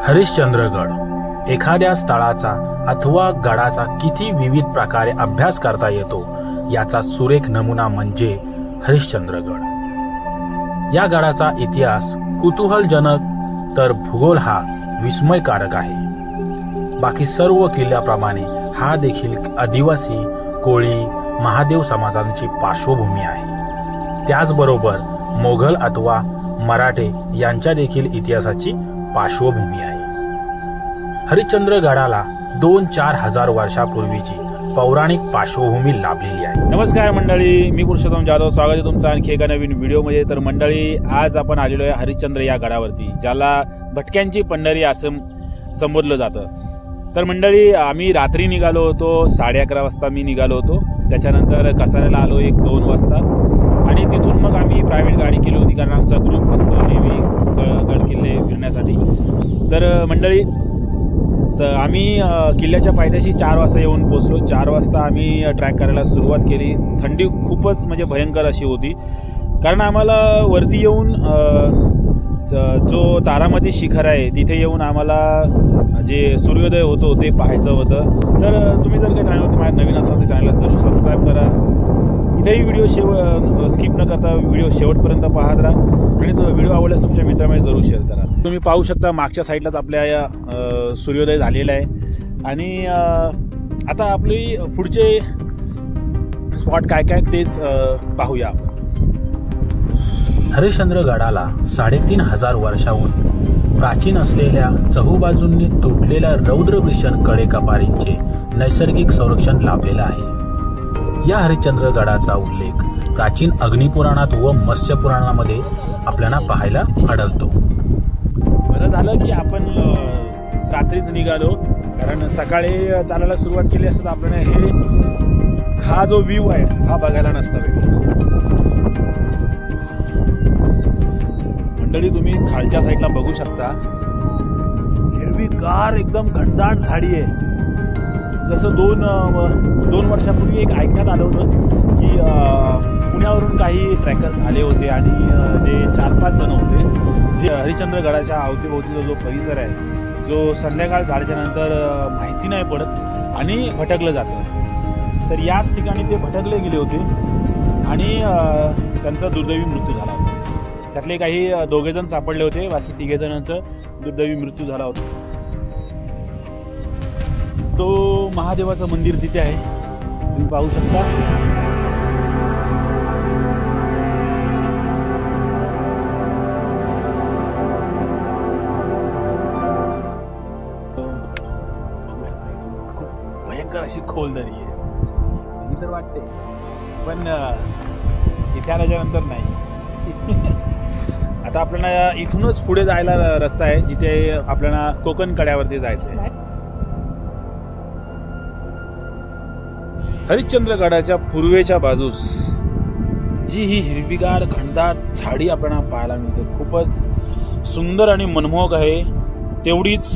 हरिश्चंद्रगड एखाद्या स्थळाचा अथवा गडाचा किती विविध प्रकारे अभ्यास करता येतो याचा सुरेख नमुना म्हणजे हरिश्चंद्रगड। या गडाचा इतिहास कुतूहलजनक तर भूगोल हा विस्मयकारक आहे। बाकी सर्व किल्ल्याप्रमाणे हा देखील आदिवासी, कोळी, महादेव समाजांची पार्श्वभूमी आहे। त्याचबरोबर मोघल अथवा मराठे यांच्या देखील इतिहासाची पार्श्वभूमी आहे। हरिश्चंद्रगडाला 2-4 हजार वर्षापूर्वीची पौराणिक पार्श्वभूमी लाभलेली आहे। नमस्कार मंडळी, मी पुरुषोत्तम जाधव, स्वागत आहे तुमचं आणखी एका नवीन व्हिडिओमध्ये। तर मंडळी, आज आपण आलेलो आहे हरिश्चंद्र या गडावरती, ज्याला भटक्यांची पंढरी असं संबोधलं जातं। तर मंडळी, आम्ही रात्री निघालो होतो, 11:30 वाजता मी निघालो होतो। त्याच्यानंतर कसाऱ्याला आलो 1-2 वाजता आणि तिथून मग आम्ही प्रायव्हेट गाडी केली होती, कारण आमचा ग्रुप असतो नेहमी गड किल्ले फिरण्यासाठी। तर मंडळी, आम्ही किल्ल्याच्या पायथ्याशी 4 वाजता येऊन पोहोचलो। 4 वाजता आम्ही ट्रॅक करायला सुरुवात केली। थंडी खूपच म्हणजे भयंकर अशी होती, कारण आम्हाला वरती येऊन जो तारामती शिखर आहे तिथे येऊन आम्हाला जे सूर्योदय होतो ते पाहायचं होतं। तर तुम्ही जर का चॅनलवरती माझ्या नवीन असाल तर चॅनलला जरूर सबस्क्राईब करा। कुठेही व्हिडिओ स्किप न करता व्हिडिओ शेवटपर्यंत पाहत राहा आणि तो व्हिडिओ आवडल्यास तुमच्या मित्रांमध्ये जरूर शेअर करा। तुम्ही पाहू शकता मागच्या साईडलाच आपल्या सूर्योदय झालेला आहे आणि आता आपली पुढचे स्पॉट काय काय तेच पाहूया आपण। हरिश्चंद्रगडाला 3,500 वर्षाहून प्राचीन असलेल्या चहूबाजूंनी तुटलेल्या रौद्रभीषण कडेकपारींचे नैसर्गिक संरक्षण लाभलेलं आहे। या हरिश्चंद्रगडाचा उल्लेख प्राचीन अग्निपुराणात व मत्स्य पुराणामध्ये आपल्याला पाहायला आढळतो। बरं झालं की आपण रात्रीच निघालो, कारण सकाळी चालायला सुरुवात केली असता आपल्याला हा जो व्ह्यू आहे हा बघायला नसता भेटला। मंडळी, तुम्ही खालच्या साईडला बघू शकता, हिरवीगार एकदम घनदाट झाडी आहे। जसं दोन वर्षापूर्वी एक ऐकण्यात आलं होतं की पुण्यावरून काही ट्रॅकर्स आले होते आणि जे 4-5 जण होते, जे हरिश्चंद्रगडाच्या अवतीभोवतीचा जो परिसर आहे, जो संध्याकाळ झाल्याच्या नंतर माहिती नाही पडत आणि भटकलं जातं। तर याच ठिकाणी ते भटकले गेले होते आणि त्यांचा दुर्दैवी मृत्यू झाला होता। त्यातले काही 2 जण सापडले होते, बाकी 3 जणांचा दुर्दैवी मृत्यू झाला होता। तो महादेवाचं मंदिर तिथे आहे, तुम्ही पाहू शकता। खूप भयंकर अशी खोल दरी आहे, ही तर वाटते, पण इथे आल्याच्यानंतर नाही। आता आपल्याला इथूनच पुढे जायला रस्ता आहे, जिथे आपल्याला कोकण कड्यावरती जायचं आहे। हरिश्चंद्रगडाच्या पूर्वेच्या बाजूस जी ही हिरवीगार घनदाट झाडी आपल्याला पाहायला मिळते, खूपच सुंदर आणि मनमोहक आहे, तेवढीच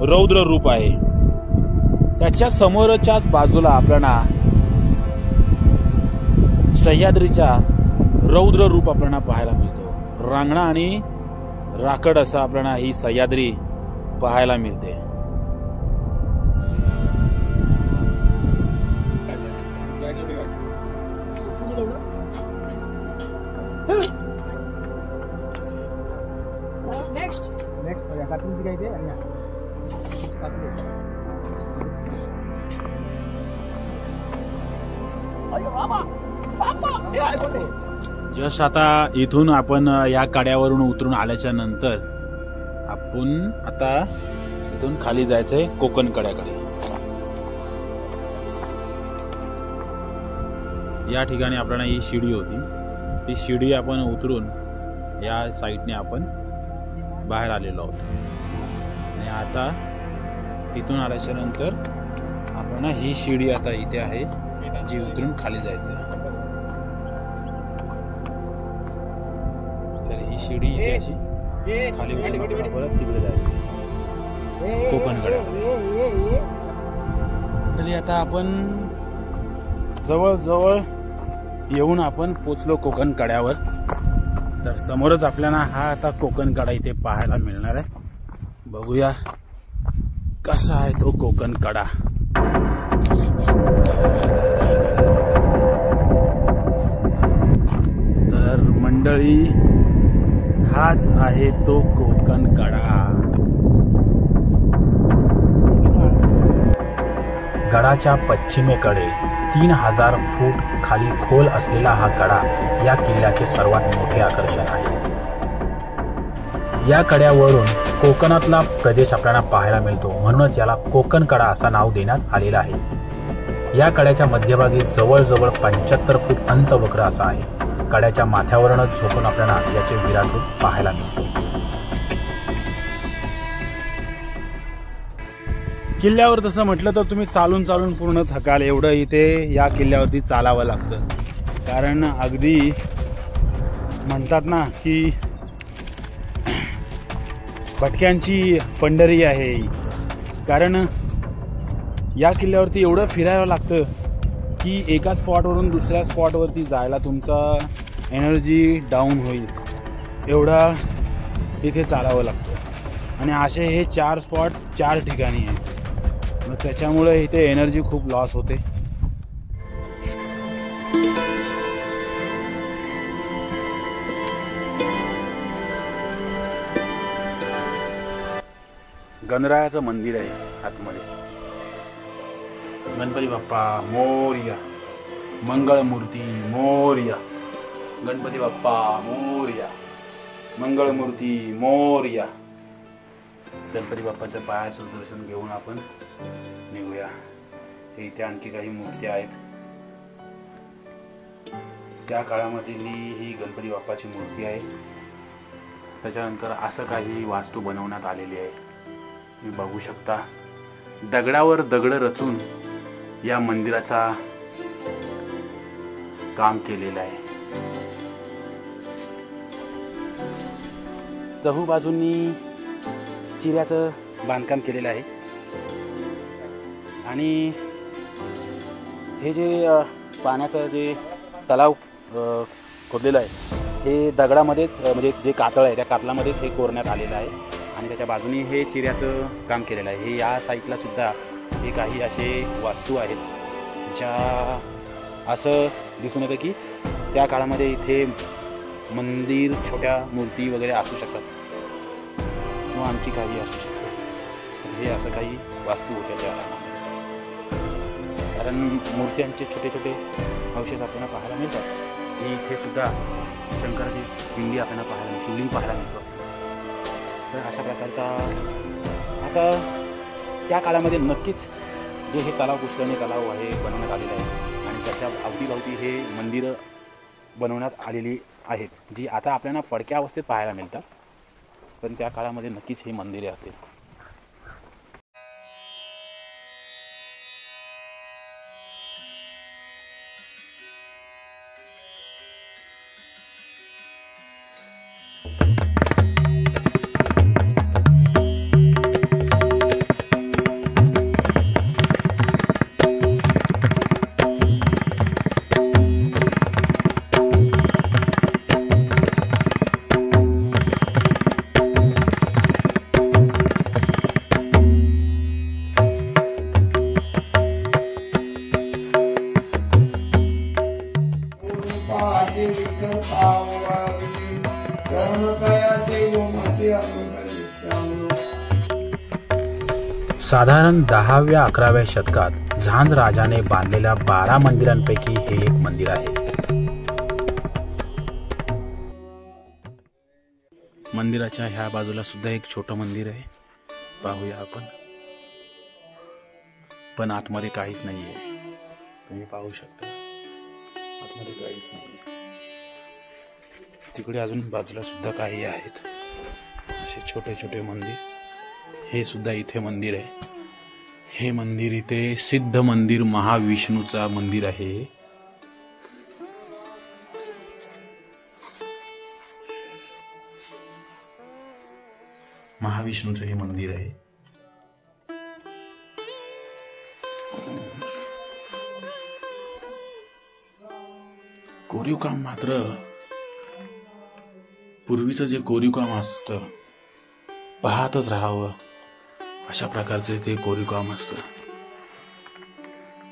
रौद्र रूप आहे। त्याच्या समोरच्याच बाजूला आपल्याला सह्याद्रीचा रौद्र रूप आपल्याला पाहायला मिळतो। रांगणा आणि राकड असं आपल्याला ही सह्याद्री पाहायला मिळते। जस्ट आता इथून आपण या कड्यावरून उतरून आल्याच्या नंतर आपण आता इथून खाली जायचंय कोकण कड्याकडे। या ठिकाणी आपल्याला ही शिडी होती, ती शिडी आपण उतरून या साईडने आपण बाहेर आलेलो आहोत आणि आता तिथून आल्याच्या नंतर आपण ही शिडी आता इथे आहे, जी उतरून खाली जायचं। तर ही शिडी इथे अशी खाली उतरून परत तिकडे जायचं कोकणकडे। तरी आता आपण जवळ येऊन आपण पोचलो कोकण कड्यावर। तर समोरच आपल्याला हा आता कोकण कडा इथे पाहायला मिळणार आहे, बघूया कसा आहे तो कोकण कडा. तर मंडळी, हाच आहे तो कोकण कडा. गडाच्या पश्चिमेकडे 3000 फूट खाली खोल असलेला हा कडा या किल्ल्याचे सर्वात मोठे आकर्षण आहे. या कड्यावरून कोकणातला प्रदेश आपल्याला पाहायला मिळतो, म्हणूनच याला कोकण कडा असं नाव देण्यात आलेलं आहे. या कड्याच्या मध्यभागी जवळजवळ 75 फूट अंतवक्र असा आहे. कड्याच्या माथ्यावरूनच झोपून आपल्याला याचे विराट रूप पाहायला मिळतो. किल्ल्यावर तसं म्हटलं तर तुम्ही चालून चालून पूर्ण थकाल एवढं इथे या किल्ल्यावरती चालावं लागतं. कारण अगदी म्हणतात ना की भटक्यांची पंढरी आहे. कारण या किल्ल्यावरती एवढं फिरायला लागतं की एका स्पॉटवरून दुसऱ्या स्पॉटवरती जायला तुमचा एनर्जी डाऊन होईल एवढा इथे चालावं लागतं. आणि असे हे 4 स्पॉट 4 ठिकाणी आहेत. मग त्याच्यामुळे इथे एनर्जी खूप लॉस होते. गणरायाचं मंदिर आहे आतमध्ये. गणपती बाप्पा मोरया, मंगळमूर्ती मोरया, गणपती बाप्पा मोरया, मंगळमूर्ती मोरया. गणपती बाप्पाच्या पायाचं दर्शन घेऊन आपण निघूया. इथे आणखी काही मूर्त्या आहेत. त्या काळामधली ही गणपती बाप्पाची मूर्ती आहे. त्याच्यानंतर असं काही वास्तू बनवण्यात आलेली आहे. तुम्ही बघू शकता दगडावर दगड रचून या मंदिराचा काम केलेलं आहे. चहू बाजूंनी चिऱ्याचं बांधकाम केलेलं आहे. आणि हे जे पाण्याचं जे तलाव खोदलेलं आहे हे दगडामध्येच म्हणजे जे कातळ आहे त्या कातळामध्येच हे कोरण्यात आलेलं आहे. आणि त्याच्या बाजूने हे चिऱ्याचं काम केलेलं आहे. हे या साईडला सुद्धा हे काही असे वास्तू आहेत ज्या असं दिसून येतं की त्या काळामध्ये इथे मंदिर, छोट्या मूर्ती वगैरे असू शकतात किंवा आणखी काही असू शकतात. हे असं काही वास्तू होत्या त्या काळामध्ये. कारण मूर्त्यांचे छोटे छोटे अवशेष आपल्याला पाहायला मिळतात. इथे सुद्धा शंकराची पिंडी आपल्याला पाहायला शिवलिंग पाहायला मिळतो. तर अशा प्रकारचा आता त्या काळामध्ये नक्कीच जे हे तलाव पुष्करणी तलाव आहे बनवण्यात आलेलं आहे आणि त्याच्या अवतीभवती हे मंदिरं बनवण्यात आलेली आहेत जी आता आपल्याला पडक्या अवस्थेत पाहायला मिळतात. पण त्या काळामध्ये नक्कीच हे मंदिरे असतील. साधारण 10व्या-11व्या शतकात झांज राजाने बांधलेल्या 12 मंदिरांपैकी हे एक मंदिर आहे. मंदिराच्या ह्या बाजूला सुद्धा एक छोटं मंदिर आहे, पाहूया आपण. पण आतमध्ये काहीच नाहीये. तुम्ही पाहू शकता आतमध्ये काहीच नाही. तिकडे अजून बाजूला सुद्धा काही आहेत असे छोटे छोटे मंदिर. हे सुद्धा इथे मंदिर आहे. हे मंदिर इथे सिद्ध मंदिर महाविष्णूचा मंदिर आहे. महाविष्णूचं हे मंदिर आहे. कोरीव काम मात्र पूर्वीचं जे कोरीव काम असतं पाहतच राहावं अशा प्रकारचे ते कोरीवकाम असतं.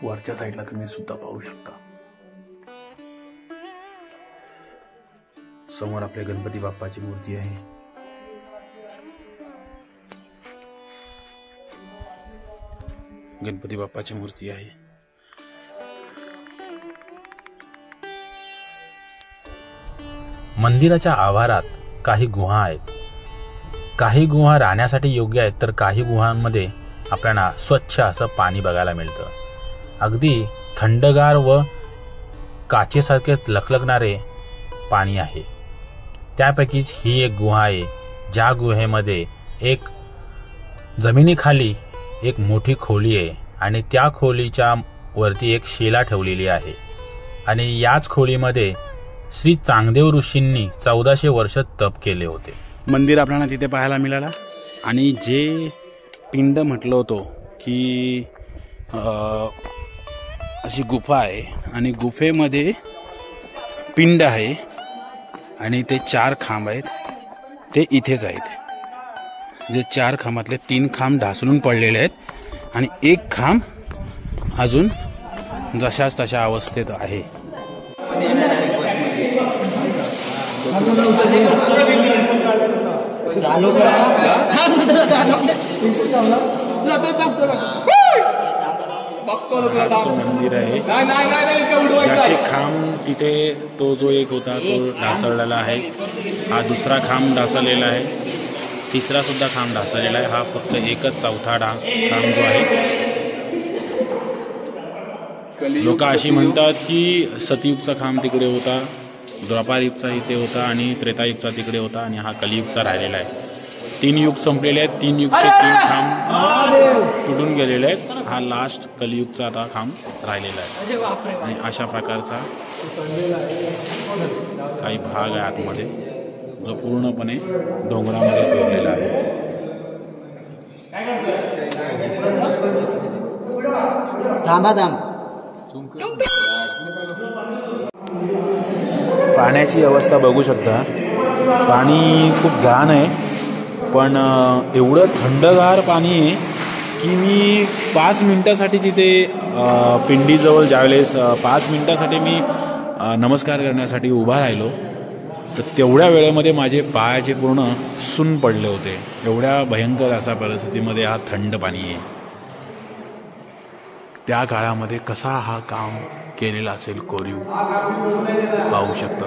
वरच्या साईडला तुम्ही सुद्धा पाहू शकता. समोर आपल्या गणपती बाप्पाची मूर्ती आहे. गणपती बाप्पाची मूर्ती आहे. मंदिराच्या आवारात काही गुहा आहेत. काही गुहा राहण्यासाठी योग्य आहेत, तर काही गुहांमध्ये आपल्याला स्वच्छ असं पाणी बघायला मिळतं. अगदी थंडगार व काचेसारखे लखलखणारे पाणी आहे. त्यापैकीच ही एक गुहा आहे, ज्या गुहेमध्ये एक जमिनीखाली एक मोठी खोली आहे आणि त्या खोलीच्या वरती एक शिला ठेवलेली आहे. आणि याच खोलीमध्ये श्री चांगदेव ऋषींनी 1400 वर्ष तप केले होते. मंदिर आपल्याला तिथे पाहायला मिळाला. आणि जे पिंड म्हटलं होतं की अशी गुफा आहे आणि गुफेमध्ये पिंड आहे आणि ते 4 खांब आहेत, ते इथेच आहेत. जे 4 खांबातले 3 खांब ढासळून पडलेले आहेत आणि एक खांब अजून जशाच तशा अवस्थेत आहे. मंदिर आहे. याचे खांब तिथे तो जो एक होता तो ढासळलेला आहे. हा दुसरा खांब ढासळलेला आहे. तिसरा सुद्धा खांब ढासळलेला आहे. हा फक्त एकच चौथा खांब जो आहे. लोक अशी म्हणतात की सतयुगचा खांब तिकडे होता, द्वापारयुगचा इथे होता आणि त्रेतायुगचा तिकडे होता आणि हा कलियुगचा राहिलेला आहे. 3 युग संपलेले आहेत. 3 युगचे 3 खांब तुटून गेलेले आहेत. हा लास्ट कलियुगचा आता खांब राहिलेला आहे. आणि अशा प्रकारचा काही भाग आहे आतमध्ये, जो पूर्णपणे डोंगरामध्ये पेरलेला आहे. पाण्याची अवस्था बघू शकता. पाणी खूप घाण आहे, पण एवढं थंडगार पाणी आहे की मी 5 मिनिटासाठी तिथे पिंडीजवळ ज्यावेळेस 5 मिनिटासाठी मी नमस्कार करण्यासाठी उभा राहिलो, तर तेवढ्या वेळेमध्ये माझे पायाचे पूर्ण सून पडले होते. एवढ्या भयंकर अशा परिस्थितीमध्ये हा थंड पाणी आहे. त्या काळामध्ये कसा हा काम केलेला असेल कोरीव पाहू शकता.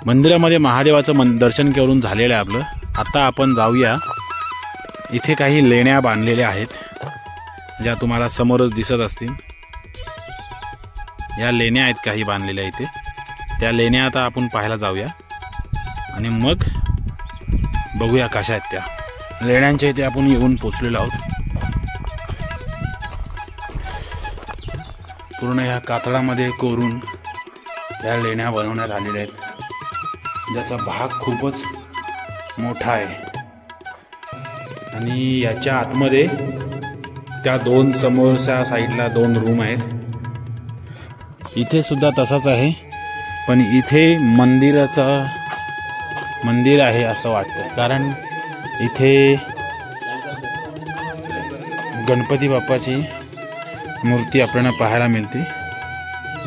मंदिरामध्ये महादेवाचं दर्शन करून झालेलं आहे आपलं. आता आपण जाऊया. इथे काही लेण्या बांधलेल्या आहेत, ज्या तुम्हाला समोरच दिसत असतील. या लेण्या आहेत काही बांधलेल्या इथे. त्या लेण्या आता आपण पाहायला जाऊया आणि मग बघूया कशा आहेत त्या लेण्यांच्या इथे आपण येऊन पोचलेलो आहोत. पूर्ण ह्या कातळामध्ये कोरून या लेण्या बनवण्यात आलेल्या आहेत, ज्याचा भाग खूपच मोठा आहे. आणि याच्या आतमध्ये त्या 2 समोरच्या साईडला 2 रूम आहेत. इथे सुद्धा तसाच आहे, पण इथे मंदिर आहे असं वाटतं, कारण इथे गणपती बाप्पाची मूर्ती आपल्याला पाहायला मिळते.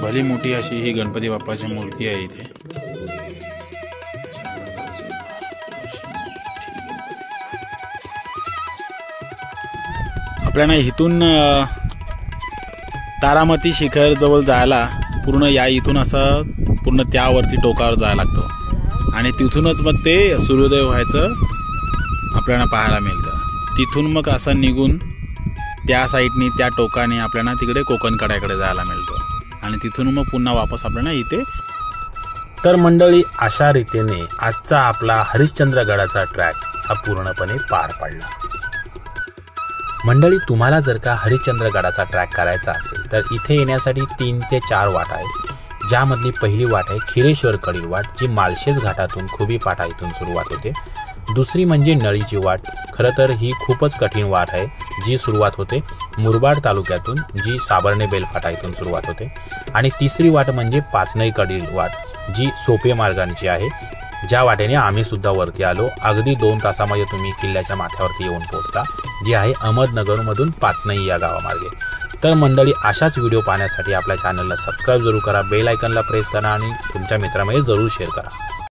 भली मोठी अशी ही गणपती बाप्पाची मूर्ती आहे इथे. आपल्याला इथून तारामती शिखर जवळ जायला पूर्ण इथून असं पूर्ण त्यावरती टोकावर जायला लागतो आणि तिथूनच मग ते सूर्योदय व्हायचं आपल्याला पाहायला मिळतं. तिथून मग असं निघून त्या साईडनी त्या टोकाने आपल्याला तिकडे कोकणकड्याकडे जायला मिळतो आणि तिथून मग पुन्हा वापस आपल्याला इथे. तर मंडळी, अशा रीतीने आजचा आपला हरिश्चंद्रगडाचा ट्रॅक हा पूर्णपणे पार पडला. मंडळी, तुम्हाला जर का हरिश्चंद्रगडाचा ट्रॅक करायचा असेल तर इथे येण्यासाठी 3 ते 4 वाट आहेत, ज्यामधली पहिली वाट आहे खिरेश्वरकडील वाट, जी माळशेज घाटातून खुबीपाटा इथून सुरुवात होते. दुसरी म्हणजे नळीची वाट. खरं तर ही खूपच कठीण वाट आहे, जी सुरुवात होते मुरबाड तालुक्यातून, जी साबर्णे बेलफाटा इथून सुरुवात होते. आणि तिसरी वाट म्हणजे पाचनईकडील वाट, जी सोपे मार्गांची आहे, ज्या वाटेने आम्ही सुद्धा वरती आलो. अगदी 2 तासामध्ये तुम्ही किल्ल्याच्या माथ्यावरती येऊन पोहोचता, जी आहे अहमदनगरमधून पाचनई या गावामार्गे. तर मंडळी, अशाच व्हिडिओ पाहण्यासाठी आपल्या चॅनलला सबस्क्राईब जरूर करा, बेल आयकॉनला प्रेस करा आणि तुमच्या मित्रांमध्ये जरूर शेअर करा.